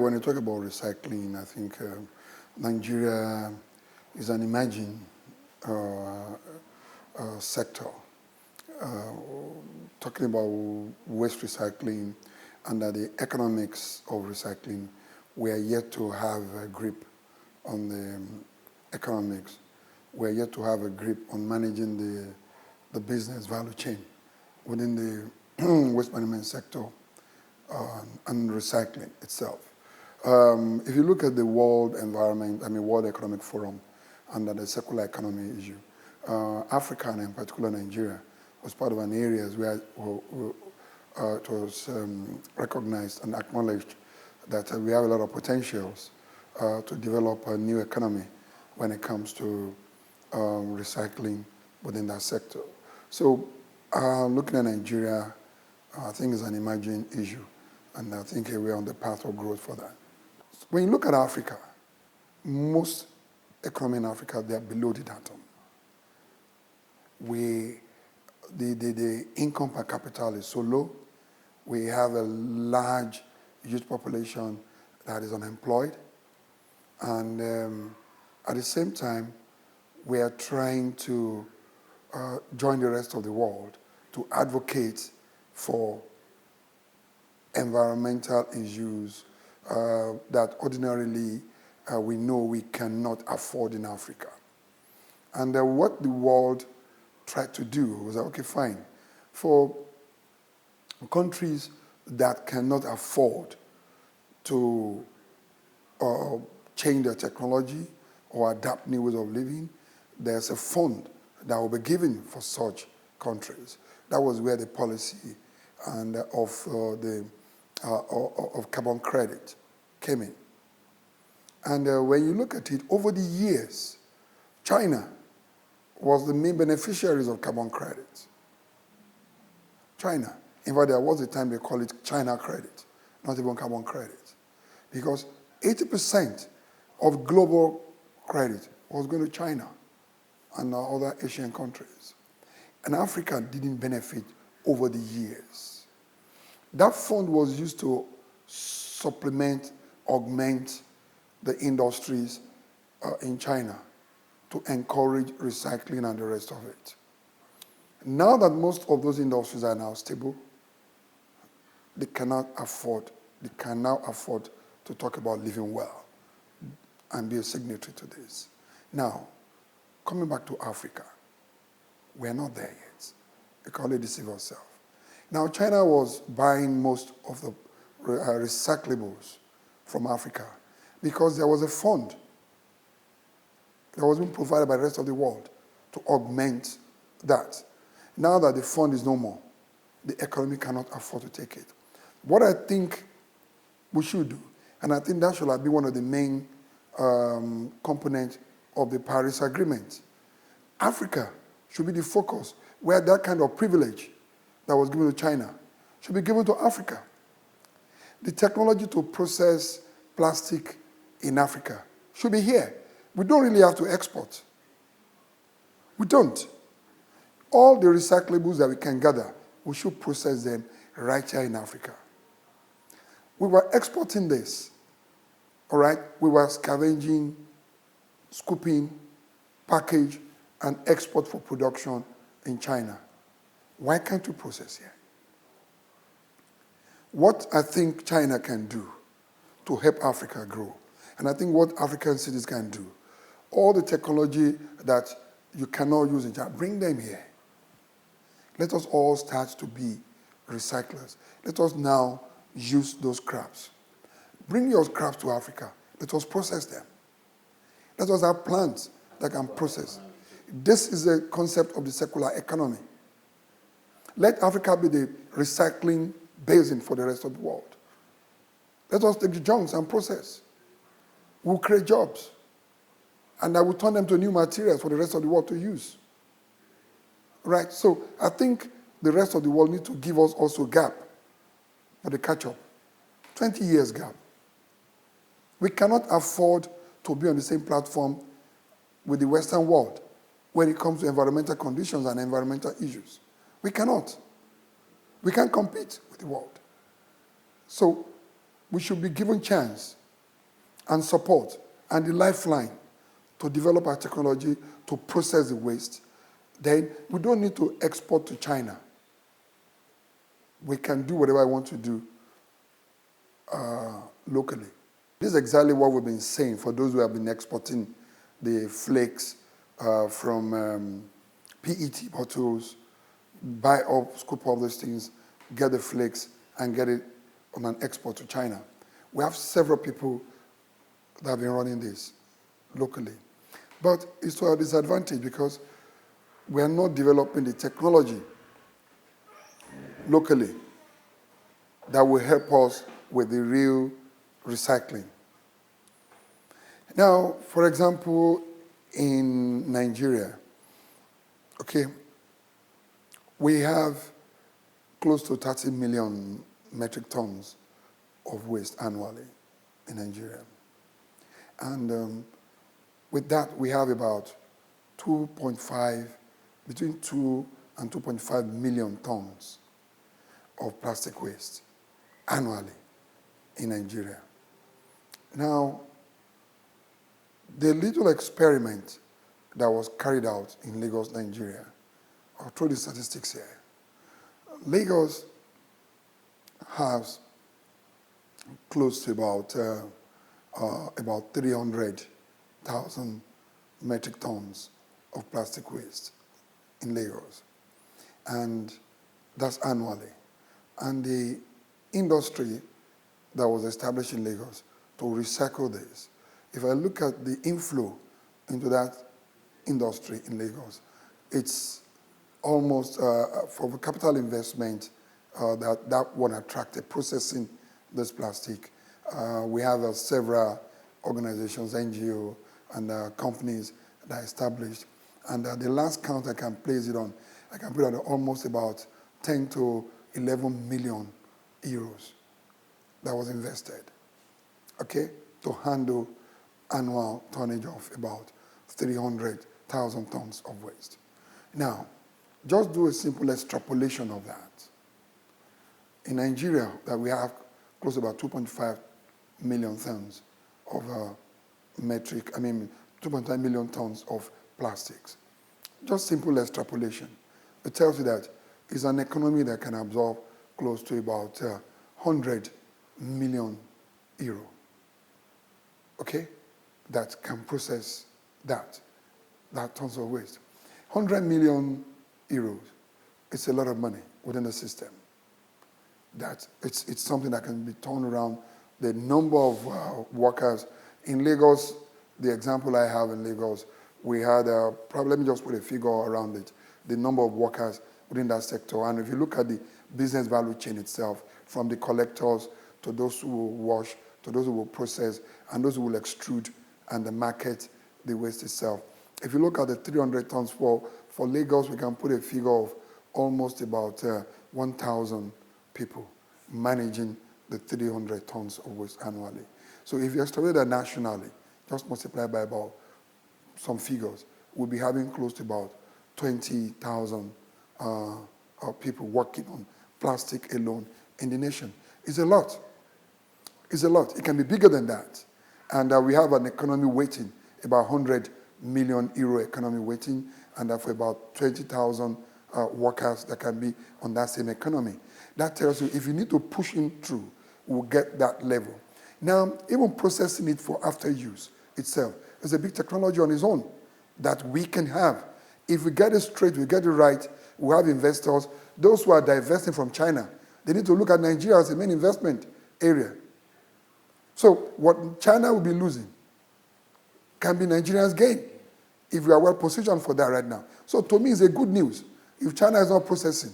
When you talk about recycling, I think Nigeria is an emerging sector. Talking about waste recycling and the economics of recycling, we are yet to have a grip on the economics. We are yet to have a grip on managing the business value chain within the waste management sector and recycling itself. If you look at the World Economic Forum under the circular economy issue, Africa and in particular Nigeria was part of an area where it was recognized and acknowledged that we have a lot of potentials to develop a new economy when it comes to recycling within that sector. So looking at Nigeria, I think is an emerging issue, and I think we're on the path of growth for that. When you look at Africa, most economies in Africa, they are below the datum. The income per capita is so low. We have a large youth population that is unemployed. And at the same time, we are trying to join the rest of the world to advocate for environmental issues that ordinarily we know we cannot afford in Africa. And what the world tried to do was, okay, fine, for countries that cannot afford to change their technology or adapt new ways of living, there's a fund that will be given for such countries. That was where the policy and of carbon credit came in. And when you look at it, over the years, China was the main beneficiaries of carbon credit. China. In fact, there was a time they called it China credit, not even carbon credit. Because 80% of global credit was going to China and other Asian countries. And Africa didn't benefit over the years. That fund was used to supplement, augment the industries in China to encourage recycling and the rest of it. Now that most of those industries are now stable, they can now afford to talk about living well and be a signatory to this. Now, coming back to Africa, we're not there yet. We can only deceive ourselves. Now, China was buying most of the recyclables from Africa because there was a fund that was being provided by the rest of the world to augment that. Now that the fund is no more, the economy cannot afford to take it. What I think we should do, and I think that should be one of the main components of the Paris Agreement, Africa should be the focus where that kind of privilege that was given to China should be given to Africa. The technology to process plastic in Africa should be here. We don't really have to export. We don't. All the recyclables that we can gather, we should process them right here in Africa. We were exporting this, all right? We were scavenging, scooping, package, and export for production in China. Why can't we process here? What I think China can do to help Africa grow, and I think what African cities can do, all the technology that you cannot use in China, bring them here. Let us all start to be recyclers. Let us now use those scraps. Bring your scraps to Africa. Let us process them. Let us have plants that can process. This is the concept of the circular economy. Let Africa be the recycling basin for the rest of the world. Let us take the junks and process. We'll create jobs. And I will turn them to new materials for the rest of the world to use. Right? So I think the rest of the world needs to give us also a gap for the catch-up. 20 years gap. We cannot afford to be on the same platform with the Western world when it comes to environmental conditions and environmental issues. We cannot. We can't compete with the world. So we should be given chance and support and the lifeline to develop our technology to process the waste. Then we don't need to export to China. We can do whatever I want to do locally. This is exactly what we've been saying for those who have been exporting the flakes from PET bottles, buy up, scoop all those things, get the flakes, and get it on an export to China. We have several people that have been running this locally. But it's to our disadvantage because we are not developing the technology locally that will help us with the real recycling. Now, for example, in Nigeria, okay, we have close to 30 million metric tons of waste annually in Nigeria. And with that, we have about 2.5, between 2 and 2.5 million tons of plastic waste annually in Nigeria. Now, the little experiment that was carried out in Lagos, Nigeria, I'll throw the statistics here. Lagos has close to about 300,000 metric tons of plastic waste in Lagos, and that's annually. And the industry that was established in Lagos to recycle this, if I look at the inflow into that industry in Lagos, it's almost, for the capital investment that one attracted, processing this plastic. We have several organizations, NGO, and companies that are established. And the last count I can place it on, I can put it at almost about 10 to 11 million euros that was invested, okay, to handle annual tonnage of about 300,000 tons of waste. Now, just do a simple extrapolation of that. In Nigeria, that we have close to about 2.5 million tons of 2.5 million tons of plastics. Just simple extrapolation. It tells you that it's an economy that can absorb close to about 100 million euro, okay, that can process that tons of waste. 100 million euros, it's a lot of money within the system. That it's something that can be turned around. The number of workers in Lagos, the example I have in Lagos, we had probably, let me just put a figure around it, the number of workers within that sector. And if you look at the business value chain itself, from the collectors to those who will wash, to those who will process, and those who will extrude and the market the waste itself. If you look at the 300 tons for Lagos, we can put a figure of almost about 1,000 people managing the 300 tons of waste annually. So if you extrapolate that nationally, just multiply by about some figures, we'll be having close to about 20,000 people working on plastic alone in the nation. It's a lot. It's a lot. It can be bigger than that. And we have an economy weighting, about 100 million euro economy weighting, and for about 20,000 workers that can be on that same economy. That tells you if you need to push in through, we'll get that level. Now, even processing it for after use itself is a big technology on its own that we can have. If we get it straight, we get it right, we have investors. Those who are divesting from China, they need to look at Nigeria as a main investment area. So what China will be losing can be Nigerians' gain if we are well positioned for that right now. So to me, it's a good news. If China is not processing,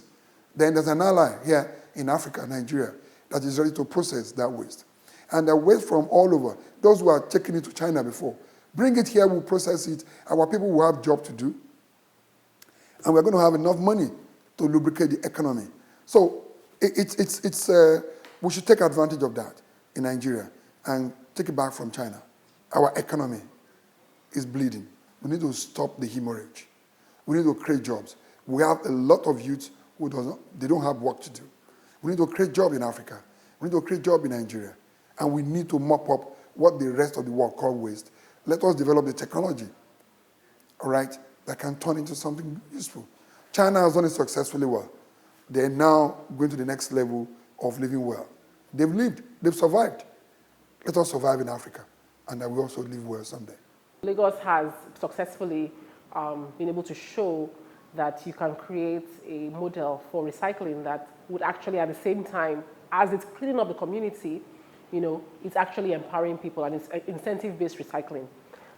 then there's an ally here in Africa, Nigeria, that is ready to process that waste. And the waste from all over, those who are taking it to China before, bring it here, we'll process it, our people will have job to do, and we're going to have enough money to lubricate the economy. So we should take advantage of that in Nigeria and take it back from China. Our economy is bleeding. We need to stop the hemorrhage. We need to create jobs. We have a lot of youths who they don't have work to do. We need to create jobs in Africa. We need to create jobs in Nigeria. and we need to mop up what the rest of the world call waste. Let us develop the technology, all right, that can turn into something useful. China has done it successfully well. They're now going to the next level of living well. They've lived, they've survived. Let us survive in Africa, and that we also live well someday. Lagos has successfully been able to show that you can create a model for recycling that would actually, at the same time, as it's cleaning up the community, it's actually empowering people, and it's incentive-based recycling.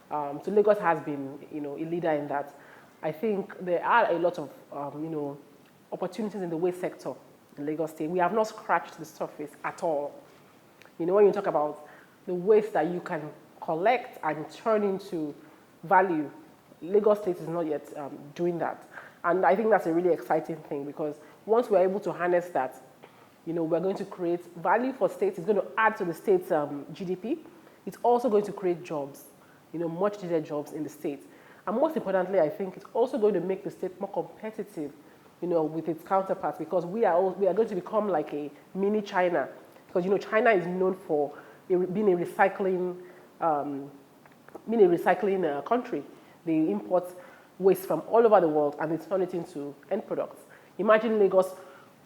So Lagos has been, a leader in that. I think there are a lot of, opportunities in the waste sector in Lagos State. We have not scratched the surface at all. When you talk about the waste that you can collect and turn into value, Lagos State is not yet doing that. And I think that's a really exciting thing, because once we're able to harness that, we're going to create value for states. It's going to add to the state's GDP. It's also going to create jobs, much needed jobs in the state. And most importantly, I think it's also going to make the state more competitive, with its counterparts, because we are going to become like a mini China, because China is known for being a recycling country. They import waste from all over the world and they turn it into end products. Imagine Lagos,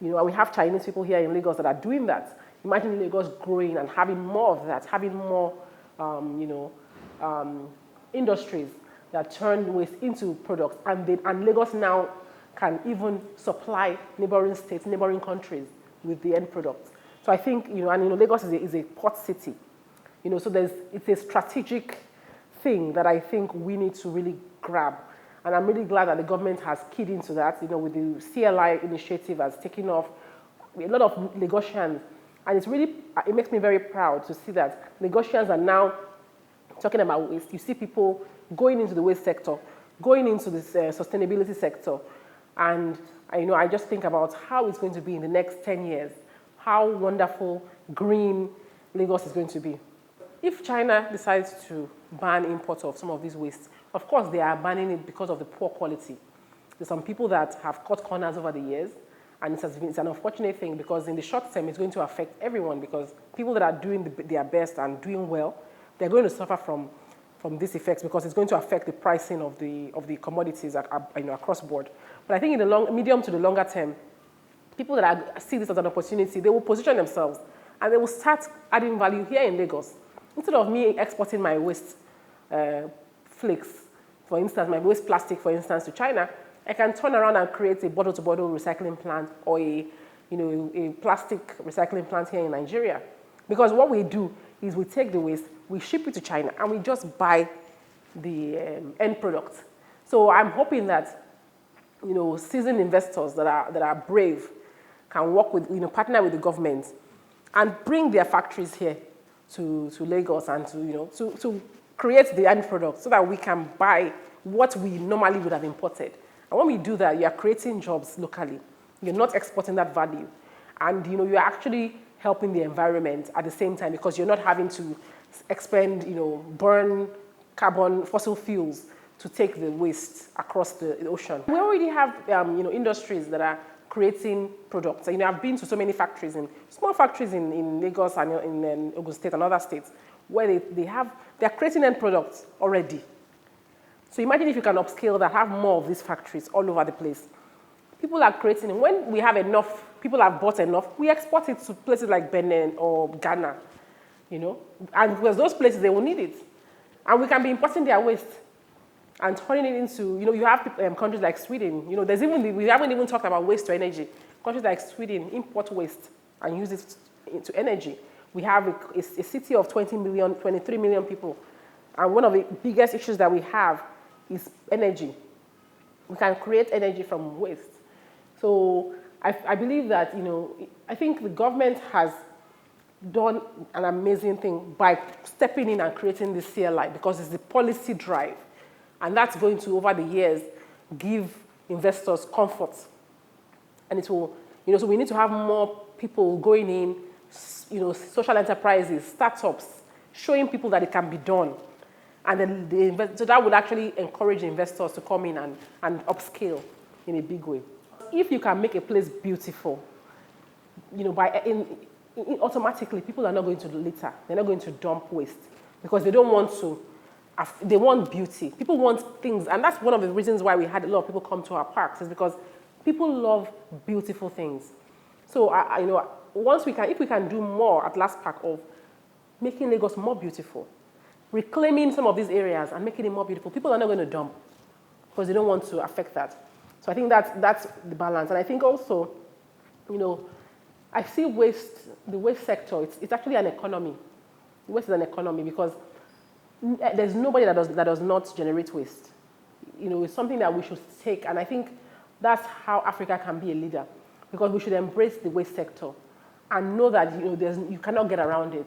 we have Chinese people here in Lagos that are doing that. Imagine Lagos growing and having more of that, having more, industries that turn waste into products, and Lagos now can even supply neighboring states, neighboring countries with the end products. So I think, Lagos is a port city, so it's a strategic thing that I think we need to really grab. And I'm really glad that the government has keyed into that, with the CLI initiative has taken off. A lot of Lagosians, and it makes me very proud to see that Lagosians are now talking about waste. You see people going into the waste sector, going into the sustainability sector, and I just think about how it's going to be in the next 10 years, how wonderful green Lagos is going to be. If China decides to ban import of some of these wastes, of course they are banning it because of the poor quality. There's some people that have cut corners over the years, and it's an unfortunate thing, because in the short term it's going to affect everyone, because people that are doing their best and doing well, they're going to suffer from these effects, because it's going to affect the pricing of the commodities across board. But I think in the medium to the longer term, people that see this as an opportunity, they will position themselves and they will start adding value here in Lagos. Instead of me exporting my waste flakes, for instance, my waste plastic, for instance, to China, I can turn around and create a bottle-to-bottle recycling plant, or a plastic recycling plant here in Nigeria. Because what we do is we take the waste, we ship it to China, and we just buy the end product. So I'm hoping that seasoned investors that are brave can work with, partner with the government and bring their factories here to Lagos, and to create the end product, so that we can buy what we normally would have imported. And when we do that, you are creating jobs locally. You're not exporting that value, and you're actually helping the environment at the same time, because you're not having to expend, burn carbon, fossil fuels to take the waste across the ocean. We already have, industries that are creating products. I've been to so many factories, small factories in Lagos and in Ogun State and other states, where they're creating end products already. So imagine if you can upscale that, have more of these factories all over the place. People are creating, when we have enough, people have bought enough, we export it to places like Benin or Ghana, and because those places, they will need it. And we can be importing their waste and turning it into, you have countries like Sweden, we haven't even talked about waste to energy. Countries like Sweden import waste and use it into energy. We have a city of 23 million people. And one of the biggest issues that we have is energy. We can create energy from waste. So I believe that, I think the government has done an amazing thing by stepping in and creating this CLI, because it's the policy drive. And that's going to, over the years, give investors comfort. And it will, so we need to have more people going in, social enterprises, startups, showing people that it can be done. And then so that would actually encourage investors to come in and upscale in a big way. If you can make a place beautiful, automatically people are not going to litter. They're not going to dump waste because they don't want to. They want beauty. People want things, and that's one of the reasons why we had a lot of people come to our parks, is because people love beautiful things. So, if we can do more at Last Park of making Lagos more beautiful, reclaiming some of these areas and making it more beautiful, people are not going to dump because they don't want to affect that. So I think that's the balance. And I think also, I see the waste sector, it's actually an economy. Waste is an economy because there's nobody that does not generate waste. It's something that we should take, and I think that's how Africa can be a leader, because we should embrace the waste sector and know that you cannot get around it.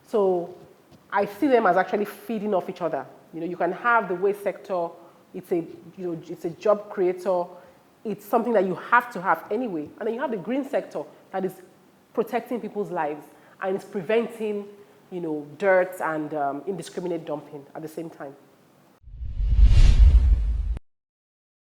So I see them as actually feeding off each other. You can have the waste sector. It's a job creator. It's something that you have to have anyway. And then you have the green sector that is protecting people's lives and it's preventing, dirt and indiscriminate dumping at the same time.